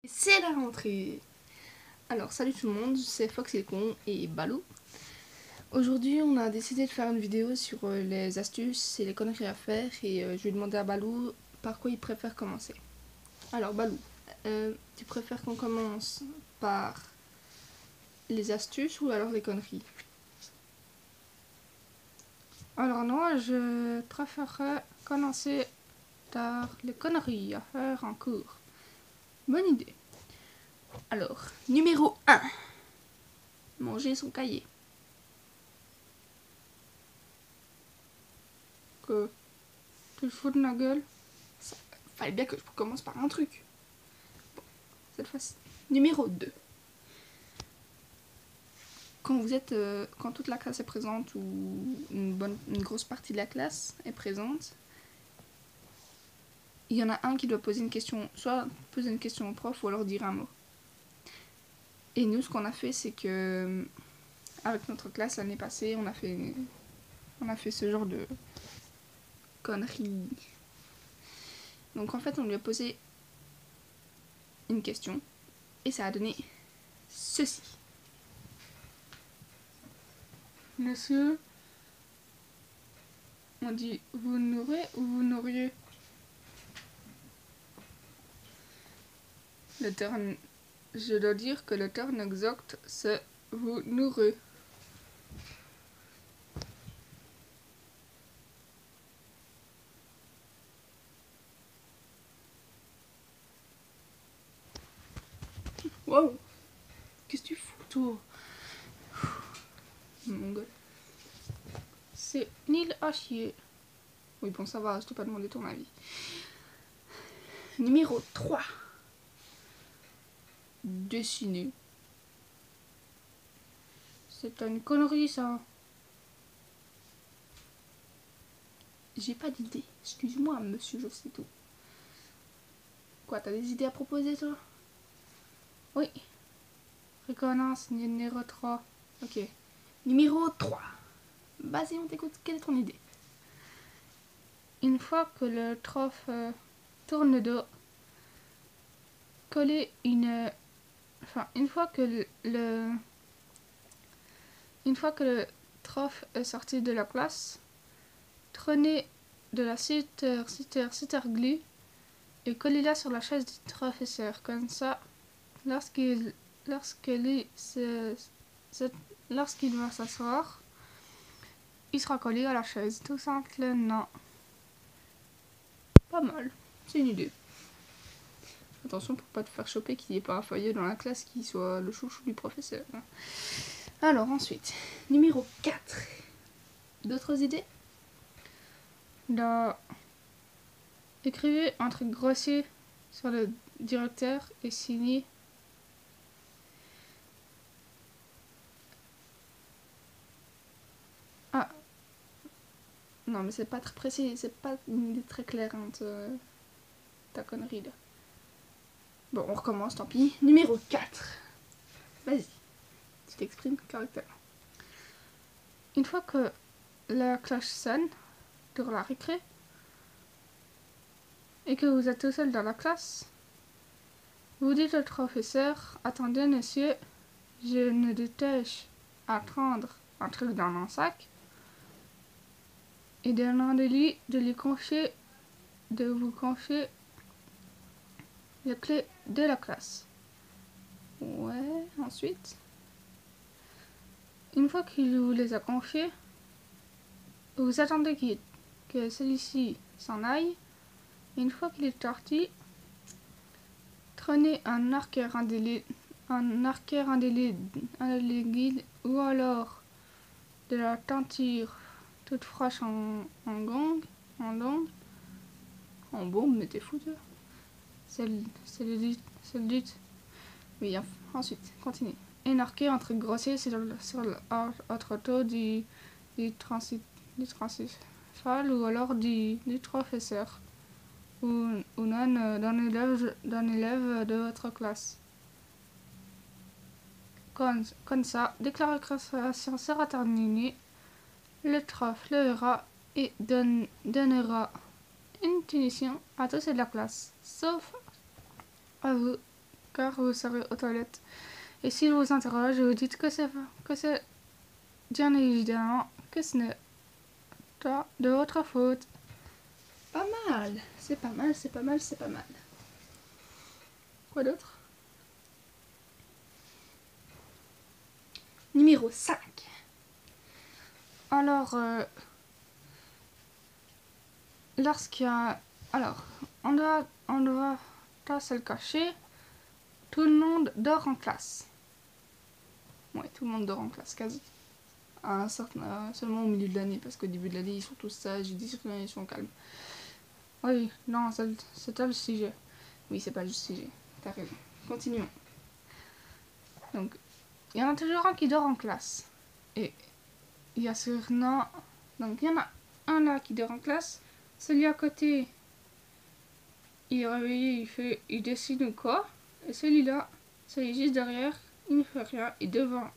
C'est la rentrée. Alors salut tout le monde, c'est Foxycon et Balou. Aujourd'hui on a décidé de faire une vidéo sur les astuces et les conneries à faire et je vais demander à Balou par quoi il préfère commencer. Alors Balou, tu préfères qu'on commence par les astuces ou alors les conneries? Alors moi je préférerais commencer par les conneries à faire en cours. Bonne idée. Alors, numéro 1. Manger son cahier. Que tu te fous de ma gueule? Ça, fallait bien que je commence par un truc. Bon, cette fois-ci. Numéro 2. Quand toute la classe est présente ou une grosse partie de la classe est présente, il y en a un qui doit poser une question, soit poser une question au prof ou alors dire un mot. Et nous, ce qu'on a fait, c'est que avec notre classe l'année passée, on a fait ce genre de conneries. Donc en fait, on lui a posé une question et ça a donné ceci. Monsieur, on dit vous nourrez ou vous nourriez? Le terme, je dois dire que le terme exact c'est vous nourrez. Wow, qu'est-ce que tu fous toi? Mon gars. C'est nul à chier. Oui bon ça va, je t'ai pas demandé ton avis. Numéro 3. Dessiner. C'est une connerie ça. J'ai pas d'idée. Excuse-moi monsieur, je sais tout. Quoi, t'as des idées à proposer toi? Oui. Reconnaissance numéro 3. Ok. Numéro 3. Vas-y, on t'écoute. Quelle est ton idée? Une fois que le prof tourne le dos, coller une... Enfin, une fois que le prof est sorti de la classe, prenez de la super glue et collez-la sur la chaise du professeur. Comme ça, lorsqu'il va s'asseoir, il sera collé à la chaise, tout simplement. Pas mal, c'est une idée. Attention pour pas te faire choper qu'il n'y ait pas un feuillet dans la classe qui soit le chouchou du professeur. Alors ensuite, numéro 4. D'autres idées? Écrivez un truc grossier sur le directeur et signez. Ah, non mais c'est pas très précis, c'est pas une idée très claire hein, ta connerie là. Bon, on recommence, tant pis. Numéro 4. Vas-y, tu t'exprimes correctement. Une fois que la cloche sonne pour la récré et que vous êtes tout seul dans la classe, vous dites au professeur: attendez monsieur, je me dépêche à prendre un truc dans mon sac, et demandez-lui de vous confier les clés de la classe. Ouais, ensuite, une fois qu'il vous les a confiées, vous attendez que celui-ci s'en aille. Et une fois qu'il est parti, prenez un marqueur indélébile ou alors de la teinture toute fraîche en bombe, mais t'es fou toi. C'est le but. Oui, ensuite, continue. Et marquez un truc grossier sur l'autre taux du principal ou alors du professeur ou non d'un élève de votre classe. Comme ça, dès que la récréation sera terminée, le prof le verra et donnera une punition à tous ceux de la classe, sauf à vous, car vous serez aux toilettes. Et s'il vous interroge, vous dites que c'est bien évidemment que ce n'est pas de votre faute. Pas mal, c'est pas mal, c'est pas mal, c'est pas mal. Quoi d'autre? Numéro 5. Alors, lorsqu'il y a... Alors, on doit pas se le cacher. Tout le monde dort en classe. Ouais, tout le monde dort en classe, quasi. Seulement au milieu de l'année, parce qu'au début de l'année, ils sont tous sages, ils disent rien, ils sont calmes. Oui, non, c'est pas le sujet. Oui, c'est pas le sujet. T'as raison. Continuons. Donc, il y en a toujours un qui dort en classe. Et il y a sûrement... Donc, il y en a un là qui dort en classe. Celui à côté, il est réveillé, il dessine ou quoi. Et celui-là, celui juste derrière, il ne fait rien. Et devant,